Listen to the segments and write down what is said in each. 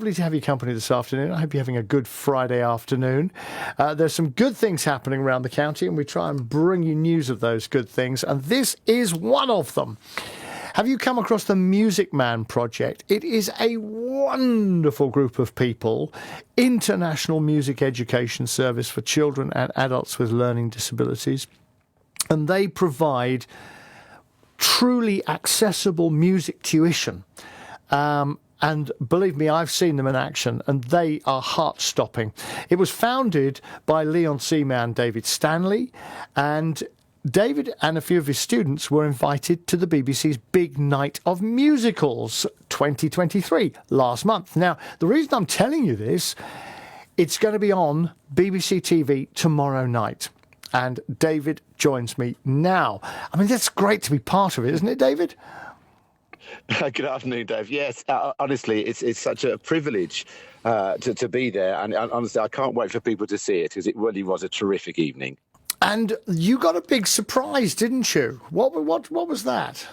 Lovely to have your company this afternoon. I hope you're having a good Friday afternoon. There's some good things happening around the county, and we try and bring you news of those good things, and this is one of them. Have you come across the Music Man project? It is a wonderful group of people, international music education service for children and adults with learning disabilities, and they provide truly accessible music tuition. And believe me, I've seen them in action, and they are heart-stopping. It was founded by Leon Seaman David Stanley, and David and a few of his students were invited to the BBC's Big Night of Musicals 2023 last month. Now, the reason I'm telling you this, it's going to be on BBC TV tomorrow night. And David joins me now. I mean, that's great to be part of it, isn't it, David? Good afternoon, Dave. Yes, honestly, it's such a privilege to be there. And honestly, I can't wait for people to see it because it really was a terrific evening. And you got a big surprise, didn't you? What was that?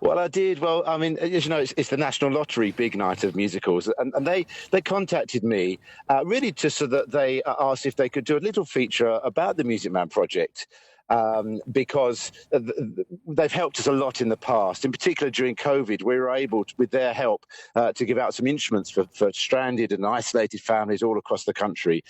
Well, I did. Well, I mean, as you know, it's the National Lottery Big Night of Musicals. And they contacted me really just so that they asked if they could do a little feature about the Music Man project. Because they've helped us a lot in the past. In particular, during COVID, we were able, with their help, to give out some instruments for stranded and isolated families all across the country,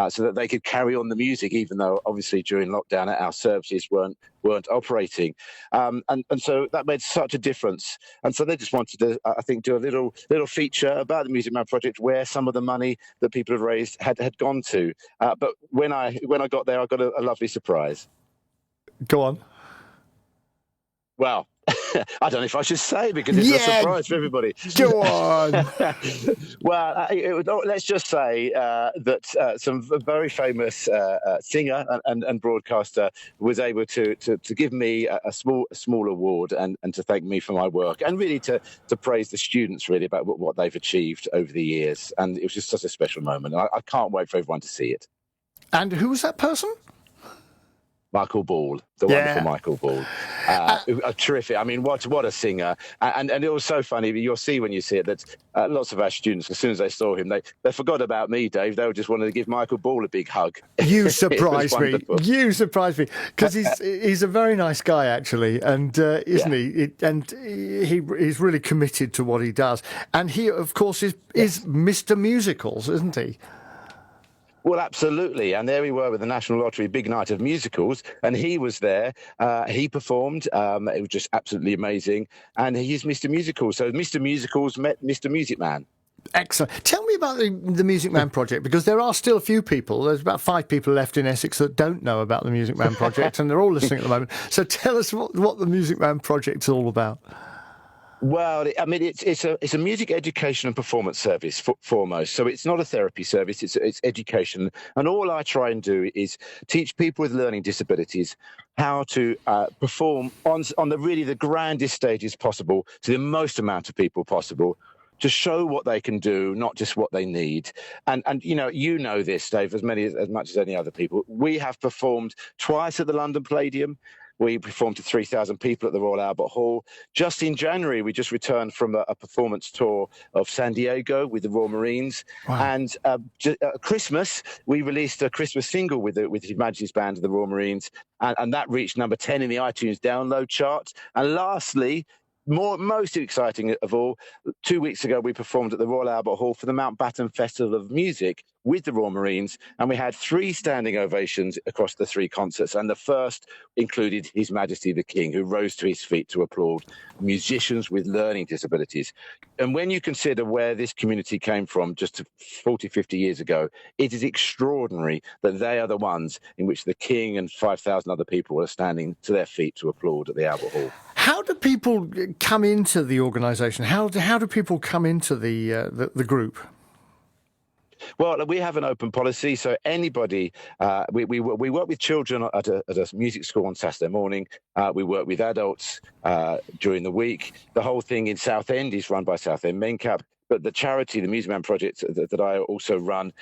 so that they could carry on the music, even though obviously during lockdown our services weren't operating. And so that made such a difference. And so they just wanted to, I think, do a little feature about the Music Man project, where some of the money that people have raised had gone to. But when I got there, I got a lovely surprise. Go on. Well, I don't know if I should say, because it's a surprise for everybody. Go on. Well, let's just say that some very famous singer and broadcaster was able to give me a small award and to thank me for my work, and really to praise the students really about what they've achieved over the years. And it was just such a special moment. And I can't wait for everyone to see it. And who was that person? Michael Ball, the wonderful Michael Ball. Terrific. I mean, what a singer. And it was so funny. You'll see when you see it that lots of our students, as soon as they saw him, they forgot about me, Dave. They just wanted to give Michael Ball a big hug. You surprised me. You surprised me. Because he's a very nice guy, actually. And isn't he? And he's really committed to what he does. And he, of course, is Mr. Musicals, isn't he? Well, absolutely. And there we were with the National Lottery Big Night of Musicals, and he was there. He performed. It was just absolutely amazing. And he's Mr. Musicals. So Mr. Musicals met Mr. Music Man. Excellent. Tell me about the Music Man project, because there are still a few people. There's about 5 people left in Essex that don't know about the Music Man project, and they're all listening at the moment. So tell us what the Music Man project is all about. Well, I mean, it's a music education and performance service foremost. So it's not a therapy service; it's education. And all I try and do is teach people with learning disabilities how to perform on the grandest stages possible to the most amount of people possible, to show what they can do, not just what they need. And you know this, Dave, as much as any other people. We have performed twice at the London Palladium. We performed to 3,000 people at the Royal Albert Hall. Just in January, we just returned from a performance tour of San Diego with the Royal Marines. Wow. And Christmas, we released a Christmas single with His Majesty's Band of the Royal Marines, and that reached number 10 in the iTunes download chart. And lastly, most exciting of all, 2 weeks ago, we performed at the Royal Albert Hall for the Mountbatten Festival of Music with the Royal Marines, and we had 3 standing ovations across the 3 concerts. And the first included His Majesty the King, who rose to his feet to applaud musicians with learning disabilities. And when you consider where this community came from just 40, 50 years ago, it is extraordinary that they are the ones in which the King and 5,000 other people are standing to their feet to applaud at the Albert Hall. How do people come into the organisation? How do people come into the group? Well, we have an open policy, so anybody. We work with children at a music school on Saturday morning. We work with adults during the week. The whole thing in Southend is run by Southend MENCAP. But the charity, the Music Man project that I also run,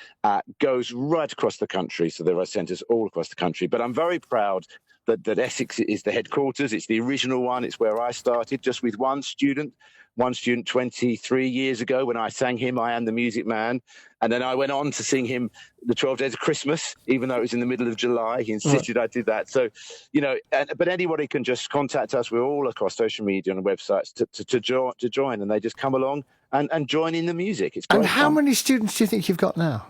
goes right across the country. So there are centres all across the country. But I'm very proud that Essex is the headquarters. It's the original one. It's where I started, just with one student, one student 23 years ago when I sang him I Am the Music Man. And then I went on to sing him the 12 Days of Christmas, even though it was in the middle of July. He insisted I did that. So, but anybody can just contact us. We're all across social media and websites to join, and they just come along and join in the music. It's great And how fun. many students do you think you've got now?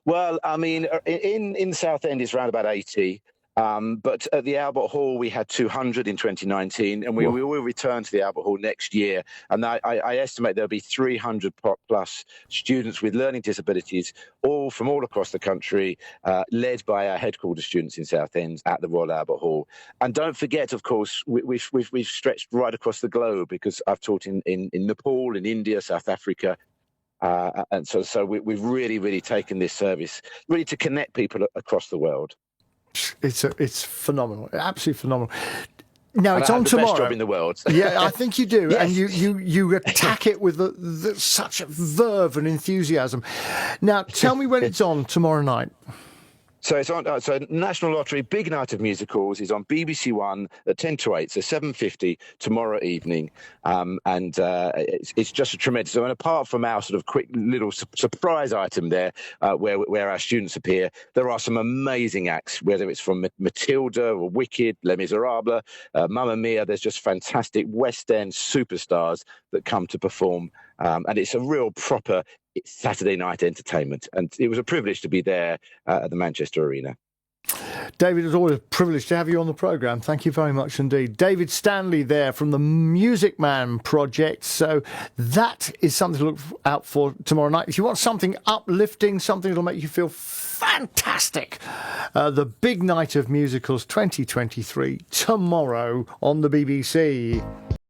Well, I mean, in Southend, it's around about 80. But at the Albert Hall, we had 200 in 2019, and we will return to the Albert Hall next year. And I estimate there'll be 300 plus students with learning disabilities, all from all across the country, led by our headquarters students in Southend at the Royal Albert Hall. And don't forget, of course, we've stretched right across the globe, because I've taught in Nepal, in India, South Africa. And so we've really taken this service really to connect people across the world. It's phenomenal, absolutely phenomenal. Now, and it's I have on the tomorrow. Best job in the world. Yeah, I think you do. Yes. And you attack it with such verve and enthusiasm. Now, tell me when it's on tomorrow night. So it's on. So National Lottery, big night of musicals, is on BBC One at 10 to 8, so 7:50 tomorrow evening, and it's just a tremendous. So, and apart from our sort of quick little surprise item there, where our students appear, there are some amazing acts. Whether it's from Matilda or Wicked, Les Miserables, Mamma Mia, there's just fantastic West End superstars that come to perform, and it's a real proper. It's Saturday night entertainment, and it was a privilege to be there at the Manchester Arena. David, it's always a privilege to have you on the programme. Thank you very much indeed. David Stanley there from the Music Man project. So that is something to look out for tomorrow night. If you want something uplifting, something that'll make you feel fantastic, the big night of musicals 2023 tomorrow on the BBC.